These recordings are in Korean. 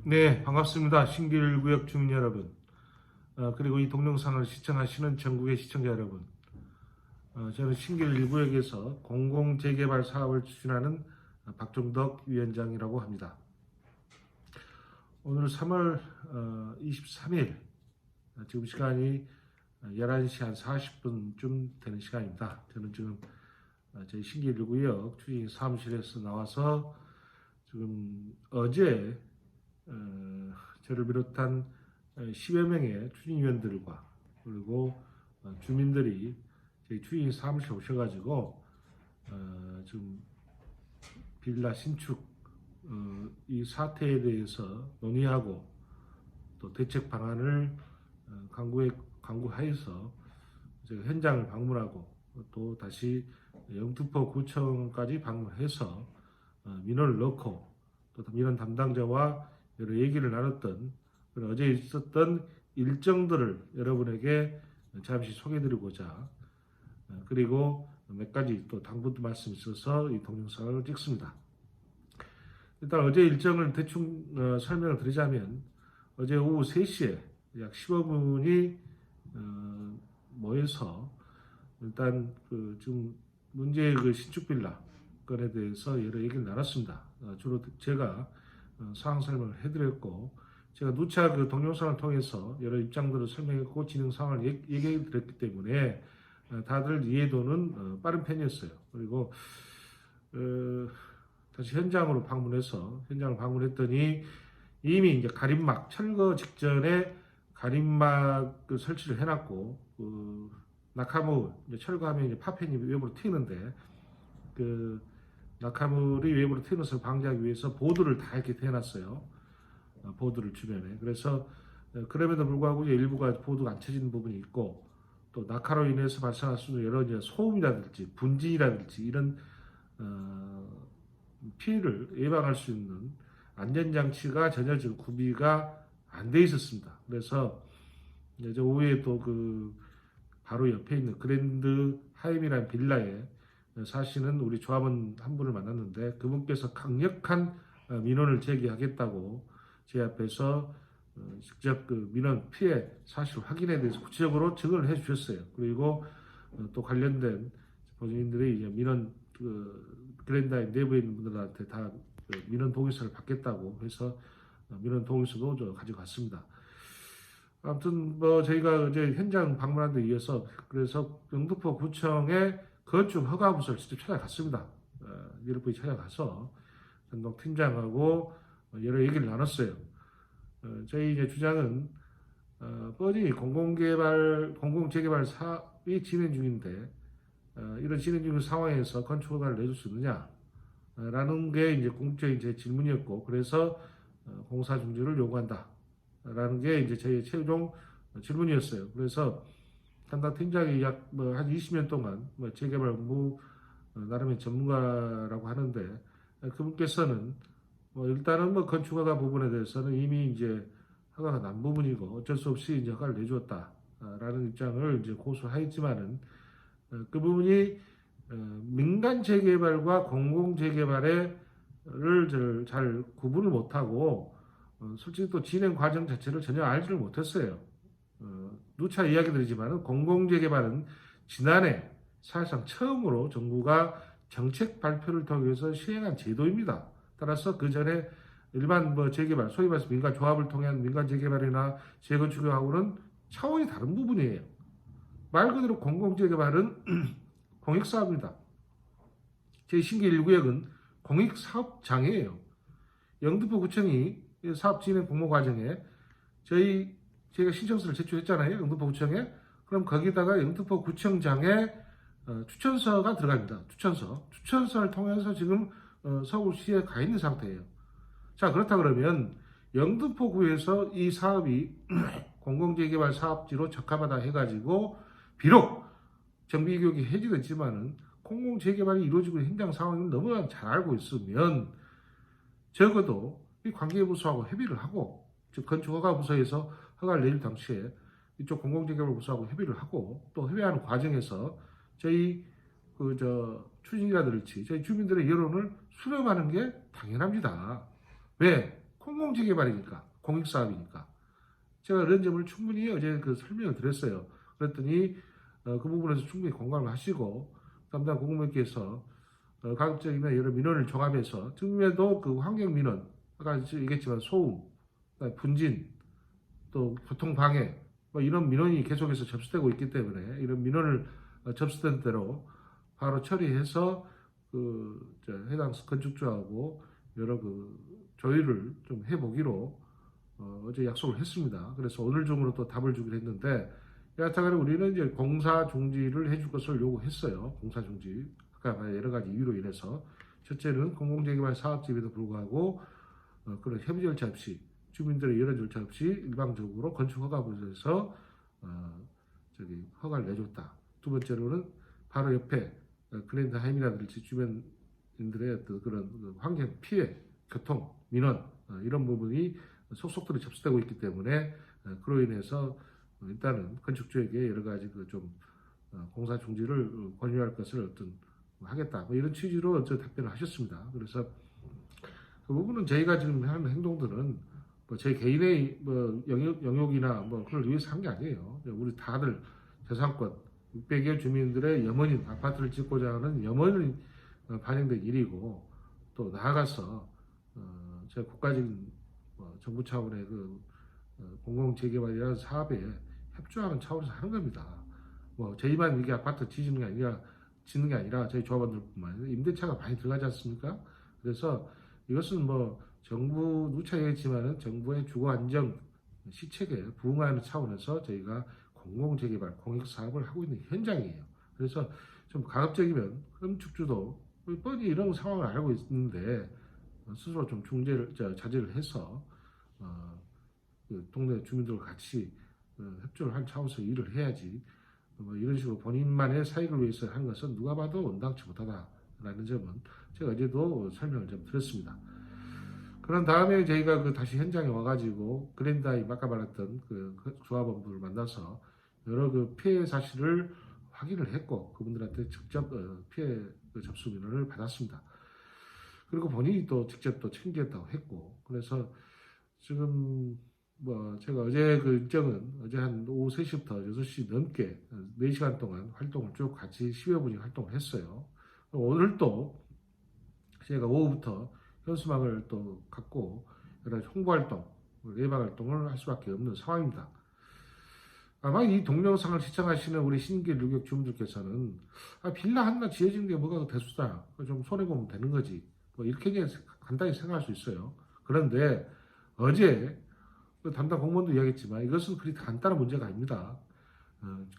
네, 반갑습니다. 신길구역 주민 여러분, 그리고 이 동영상을 시청하시는 전국의 시청자 여러분. 저는 신길 1구역에서 공공재개발 사업을 추진하는 박종덕 위원장이라고 합니다. 오늘 3월 23일, 지금 시간이 11시 한 40분쯤 되는 시간입니다. 저는 지금 저희 신길 1구역 추진 사무실에서 나와서 지금 어제 저를 비롯한 10여 명의 추진위원들과 그리고 주민들이 저희 추진 사무실 오셔가지고 지금 빌라 신축 이 사태에 대해서 논의하고 또 대책 방안을 강구하여서 제가 현장을 방문하고 또 다시 영등포 구청까지 방문해서 민원을 넣고 또 민원 담당자와 여러 얘기를 나눴던 어제 있었던 일정들을 여러분에게 잠시 소개해드리고자 그리고 몇 가지 또 당부도 말씀이 있어서 이 동영상을 찍습니다. 일단 어제 일정을 대충 설명을 드리자면 어제 오후 3시에 약 15분이 모여서 일단 지금 문제의 신축 빌라 건에 대해서 여러 얘기를 나눴습니다. 주로 제가 상황 설명을 해드렸고 제가 누차 동영상을 통해서 여러 입장들을 설명했고 진행 상황을 얘기해 드렸기 때문에 다들 이해도는 빠른 편이었어요. 그리고 다시 현장을 방문했더니 이미 이제 가림막 철거 직전에 가림막을 설치를 해놨고 낙하물 철거하면 이제 파편이 외부로 튀는데 낙하물이 외부로 튀는 것을 방지하기 위해서 보드를 다 이렇게 대놨어요. 보드를 주변에. 그래서 그럼에도 불구하고 일부가 보드가 안 쳐지는 부분이 있고 또 낙하로 인해서 발생할 수 있는 여러 이제 소음이라든지 분진이라든지 이런 피해를 예방할 수 있는 안전장치가 전혀 지금 구비가 안 돼 있었습니다. 그래서 이제 오후에 또 바로 옆에 있는 그랜드 하임이라는 빌라에 사시는 우리 조합원 한 분을 만났는데 그분께서 강력한 민원을 제기하겠다고 제 앞에서 직접 민원 피해 사실 확인에 대해서 구체적으로 증언을 해주셨어요. 그리고 또 관련된 본인들이 이제 민원 그랜다인 내부에 있는 분들한테 다 민원 동의서를 받겠다고 해서 민원 동의서도 저 가져갔습니다. 아무튼 저희가 이제 현장 방문한 데 이어서 그래서 영등포 구청의 건축 허가 부서를 직접 찾아갔습니다. 여러 분이 찾아가서 전동 팀장하고 여러 얘기를 나눴어요. 저희 이제 주장은 뻔히 공공재개발 사업이 진행 중인데 이런 진행 중인 상황에서 건축 허가를 내줄 수 있느냐라는 게 이제 공적인 제 질문이었고 그래서 공사 중지를 요구한다라는 게 이제 저희 최종 질문이었어요. 그래서 담당 팀장이 약 한 20년 동안 재개발 업무 나름의 전문가라고 하는데 그분께서는 일단은 건축허가 부분에 대해서는 이미 이제 허가가 난 부분이고 어쩔 수 없이 이제 허가를 내주었다라는 입장을 이제 고수하였지만은 그 부분이 민간 재개발과 공공 재개발을 잘 구분을 못하고 솔직히 또 진행 과정 자체를 전혀 알지를 못했어요. 누차 이야기 드리지만 공공재개발은 지난해 사실상 처음으로 정부가 정책 발표를 통해서 시행한 제도입니다. 따라서 그 전에 일반 재개발, 소위 말해서 민간 조합을 통한 민간 재개발이나 재건축하고는 차원이 다른 부분이에요. 말 그대로 공공재개발은 공익사업입니다. 저희 신길 1구역은 공익사업장이에요. 영등포구청이 사업 진행 공모 과정에 제가 신청서를 제출했잖아요. 영등포구청에. 그럼 거기다가 영등포구청장의 추천서가 들어갑니다. 추천서를 통해서 지금 서울시에 가 있는 상태예요. 자, 그렇다 그러면 영등포구에서 이 사업이 공공재개발 사업지로 적합하다 해가지고 비록 정비교육이 해지됐지만은 공공재개발이 이루어지고 있는 현장 상황을 너무나 잘 알고 있으면 적어도 이 관계부서하고 협의를 하고 즉 건축허가부서에서 허가를 내릴 당시에 이쪽 공공재개발부서하고 협의를 하고 또 협의하는 과정에서 저희 추진이라든지 저희 주민들의 여론을 수렴하는 게 당연합니다. 왜? 공공재개발이니까, 공익사업이니까. 제가 이런 점을 충분히 어제 그 설명을 드렸어요. 그랬더니 그 부분에서 충분히 공감을 하시고 담당 공무원께서 가급적이면 여러 민원을 종합해서 지금에도 그 환경민원, 아까 얘기했지만 소음, 분진, 또 교통방해 뭐 이런 민원이 계속해서 접수되고 있기 때문에 이런 민원을 접수된 대로 바로 처리해서 해당 건축주하고 여러 조율을 좀 해보기로 어제 약속을 했습니다. 그래서 오늘 중으로 또 답을 주기로 했는데 여하튼 우리는 이제 공사 중지를 해줄 것을 요구했어요. 공사 중지. 아까 여러 가지 이유로 인해서 첫째는 공공재개발 사업집에도 불구하고 그런 협의 절차 없이 주민들의 여러 절차 없이 일방적으로 건축 허가부에서 허가를 내줬다. 두 번째로는 바로 옆에 그랜드 하임이라든지 주변인들의 어떤 그런 환경 피해, 교통, 민원 이런 부분이 속속들이 접수되고 있기 때문에 그로 인해서 일단은 건축주에게 여러 가지 공사 중지를 권유할 것을 하겠다. 뭐 이런 취지로 답변을 하셨습니다. 그래서 그 부분은 저희가 지금 하는 행동들은 제 개인의 영역이나 그걸 위해서 한 게 아니에요. 우리 다들 재산권 600여 주민들의 염원인 아파트를 짓고자 하는 염원이 반영된 일이고 또 나아가서 제가 국가적인 정부 차원의 공공재개발이라는 사업에 협조하는 차원에서 하는 겁니다. 저희만 이게 아파트 짓는 게 아니라 저희 조합원들뿐만 아니라 임대차가 많이 들어가지 않습니까? 그래서 이것은 정부 누차 얘기했지만은 정부의 주거 안정 시책에 부응하는 차원에서 저희가 공공재개발 공익사업을 하고 있는 현장이에요. 그래서 좀 가급적이면 건축주도 뻔히 이런 상황을 알고 있는데 스스로 좀 자제를 해서 동네 주민들과 같이 협조를 한 차원에서 일을 해야지 이런 식으로 본인만의 사익을 위해서 하는 것은 누가 봐도 온당치 못하다라는 점은 제가 어제도 설명을 좀 드렸습니다. 그런 다음에 저희가 다시 현장에 와가지고 그랜다이 아까 말했던 조합원들을 만나서 여러 피해 사실을 확인을 했고 그분들한테 직접 피해 접수 민원을 받았습니다. 그리고 본인이 또 직접 챙겼다고 했고 그래서 지금 제가 어제 일정은 어제 한 오후 3시부터 6시 넘게 4시간 동안 활동을 쭉 같이 10여 분이 활동을 했어요. 오늘 또 제가 오후부터 현수막을 또 갖고 여러 가지 홍보활동, 예방활동을 할 수밖에 없는 상황입니다. 아마 이 동영상을 시청하시는 우리 신길 유격 주민들께서는 빌라 하나 지어지는 게 뭐가 대수다. 좀 손해보면 되는 거지. 이렇게 그냥 간단히 생각할 수 있어요. 그런데 어제 담당 공무원도 이야기했지만 이것은 그리 간단한 문제가 아닙니다.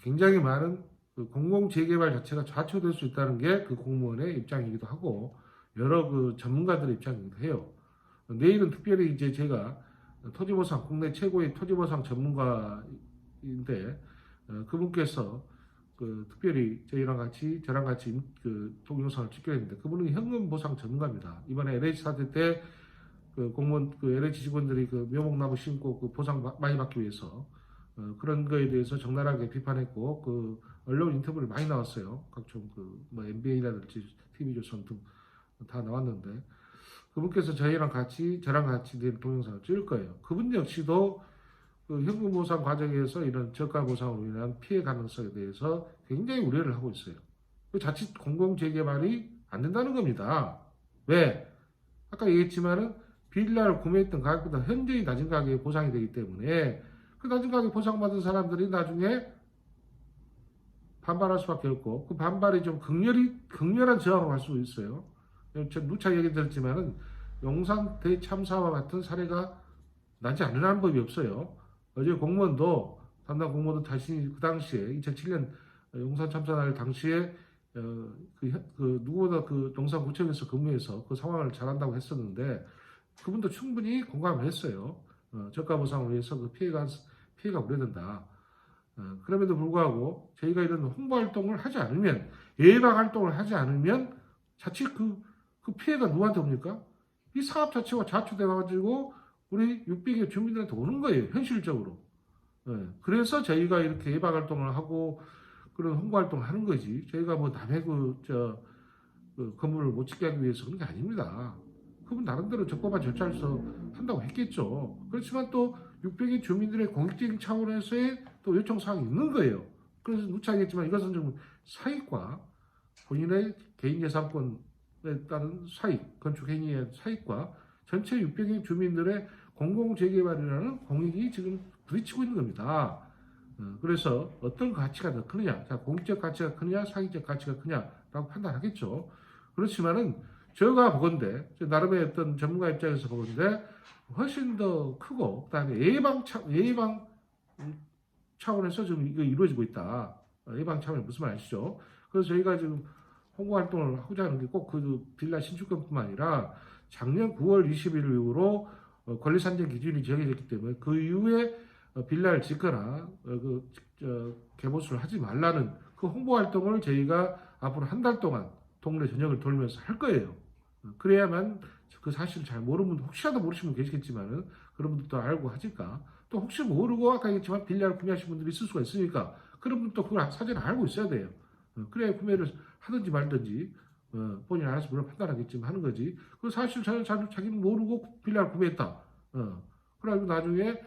굉장히 많은 공공재개발 자체가 좌초될 수 있다는 게 그 공무원의 입장이기도 하고 여러 전문가들의 입장이기도 해요. 내일은 특별히 이제 제가 토지보상, 국내 최고의 토지보상 전문가인데 그분께서 특별히 저랑 같이 동영상을 찍게 했는데 그분은 현금 보상 전문가입니다. 이번에 LH 사태 때 공무원 LH 직원들이 묘목나무 심고 보상 많이 받기 위해서 그런 거에 대해서 적나라하게 비판했고 언론 인터뷰를 많이 나왔어요. 각종 MBN이라든지 TV조선 등 다 나왔는데 그분께서 저랑 같이 내일 동영상을 찍을 거예요. 그분 역시도 현금 보상 과정에서 이런 저가 보상으로 인한 피해 가능성에 대해서 굉장히 우려를 하고 있어요. 자칫 공공재개발이 안 된다는 겁니다. 왜? 아까 얘기했지만은 빌라를 구매했던 가격보다 현저히 낮은 가격에 보상이 되기 때문에 그 낮은 가격에 보상받은 사람들이 나중에 반발할 수밖에 없고 그 반발이 좀 극렬한 저항을 할 수 있어요. 누차 얘기 들었지만은 용산 대참사와 같은 사례가 나지 않으라는 법이 없어요. 어제 공무원도 담당 공무원도 자신이 그 당시에 2007년 용산 참사 날 당시에 누구보다 용산구청에서 근무해서 그 상황을 잘 안다고 했었는데 그분도 충분히 공감을 했어요. 저가 보상을 위해서 피해가 우려된다. 그럼에도 불구하고 저희가 이런 홍보 활동을 하지 않으면 예방 활동을 하지 않으면 자칫 그 피해가 누구한테 옵니까? 이 사업 자체가 좌초돼가지고 우리 600여 주민들한테 오는 거예요. 현실적으로. 그래서 저희가 이렇게 예방 활동을 하고 그런 홍보 활동을 하는 거지. 저희가 남의 건물을 못 짓게 하기 위해서 그런 게 아닙니다. 그분 나름대로 적법한 절차에서 한다고 했겠죠. 그렇지만 또 600의 주민들의 공익적인 차원에서의 또 요청 사항이 있는 거예요. 그래서 누차하겠지만 이것은 좀 사익과 본인의 개인 예산권에 따른 사익, 건축 행위의 사익과 전체 600의 주민들의 공공재개발이라는 공익이 지금 부딪히고 있는 겁니다. 그래서 어떤 가치가 더 크느냐, 자, 공익적 가치가 크느냐, 사익적 가치가 크냐라고 판단하겠죠. 그렇지만은 제가 보건대, 나름의 어떤 전문가 입장에서 보건대 훨씬 더 크고, 그다음에 예방 차원에서 지금 이거 이루어지고 있다. 예방 차원이 무슨 말 아시죠? 그래서 저희가 지금 홍보 활동을 하고자 하는 게 꼭 그 빌라 신축권뿐만 아니라 작년 9월 20일 이후로 권리산정 기준이 정해졌기 때문에 그 이후에 빌라를 짓거나 개보수를 하지 말라는 그 홍보 활동을 저희가 앞으로 한 달 동안 동네 전역을 돌면서 할 거예요. 그래야만 그 사실을 잘 모르는 분들, 혹시라도 모르시는 분 계시겠지만은 그런 분들도 알고 하실까? 또 혹시 모르고 아까 얘기했지만 빌라를 구매하신 분들이 있을 수가 있으니까 그런 분도 그걸 사전에 알고 있어야 돼요. 그래야 구매를 하든지 말든지 본인이 알아서 물론 판단하겠지만 하는 거지. 그 사실 자기는 모르고 빌라를 구매했다. 그래가지고 나중에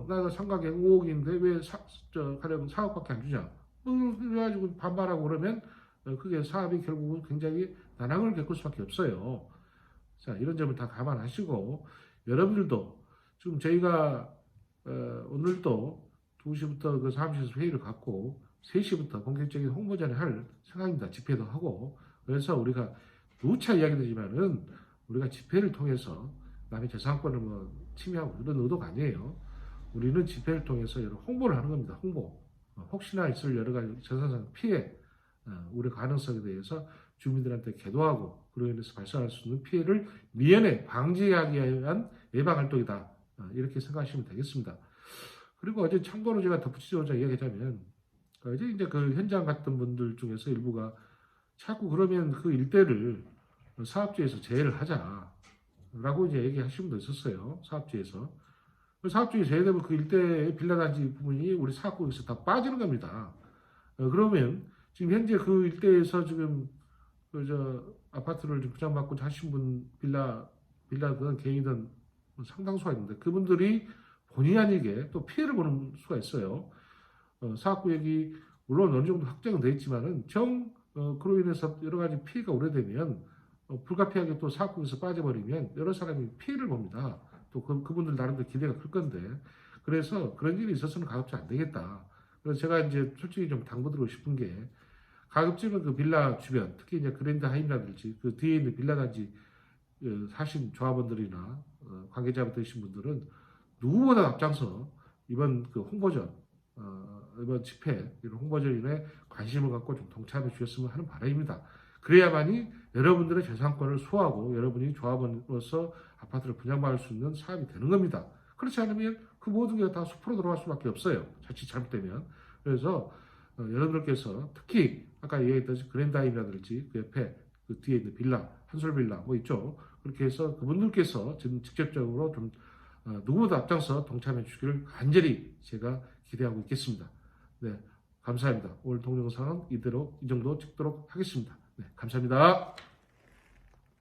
나가 상가액 5억인데 왜 가령 4억밖에 안 주냐? 그래가지고 반발하고 그러면 그게 사업이 결국은 굉장히 난항을 겪을 수밖에 없어요. 자, 이런 점을 다 감안하시고 여러분들도 지금 저희가 오늘도 2시부터 그 사무실에서 회의를 갖고 3시부터 본격적인 홍보전을 할 생각입니다. 집회도 하고. 그래서 우리가 누차 이야기되지만은 우리가 집회를 통해서 남의 재산권을 뭐 침해하고 이런 의도가 아니에요. 우리는 집회를 통해서 여러 홍보를 하는 겁니다. 홍보. 혹시나 있을 여러 가지 재산상 피해, 우리 가능성에 대해서 주민들한테 계도하고 그로 인해서 발생할 수 있는 피해를 미연에 방지하기 위한 예방 활동이다. 이렇게 생각하시면 되겠습니다. 그리고 어제 참고로 제가 덧붙이자고자 이야기하자면 어제 이제 그 현장 갔던 분들 중에서 일부가 자꾸 그러면 그 일대를 사업주에서 제외를 하자라고 이제 얘기하시는 분도 있었어요. 사업주에서. 사업주에 제외되면 그 일대의 빌라단지 부분이 우리 사업국에서 다 빠지는 겁니다. 그러면 지금 현재 그 일대에서 지금 아파트를 좀 부담받고 하신 분 빌라든 개인이든 상당수가 있는데 그분들이 본의 아니게 또 피해를 보는 수가 있어요. 사업구역이 물론 어느 정도 확정은 되어 있지만은 그로 인해서 여러 가지 피해가 오래되면 불가피하게 또 사업구역에서 빠져버리면 여러 사람이 피해를 봅니다. 또 그분들 나름대로 기대가 클 건데 그래서 그런 일이 있어서는 가급적 안 되겠다. 그래서 제가 이제 솔직히 좀 당부드리고 싶은 게 가급적이면 그 빌라 주변 특히 이제 그랜드 하임이라든지 그 뒤에 있는 빌라단지 사신 조합원들이나 관계자분 되신 분들은 누구보다 앞장서 이번 그 홍보전 이번 집회 이런 홍보전에 관심을 갖고 좀 동참해 주셨으면 하는 바람입니다. 그래야만이 여러분들의 재산권을 수호하고 여러분이 조합원으로서 아파트를 분양받을 수 있는 사업이 되는 겁니다. 그렇지 않으면 그 모든 게 다 숲으로 들어갈 수밖에 없어요. 자칫 잘못되면. 그래서 여러분들께서 특히 아까 얘기했던 그랜다임이라든지 그 옆에 그 뒤에 있는 빌라, 한솔빌라 뭐 있죠. 그렇게 해서 그분들께서 지금 직접적으로 좀 누구보다 앞장서 동참해 주시기를 간절히 제가 기대하고 있겠습니다. 네, 감사합니다. 오늘 동영상은 이 정도 찍도록 하겠습니다. 네, 감사합니다.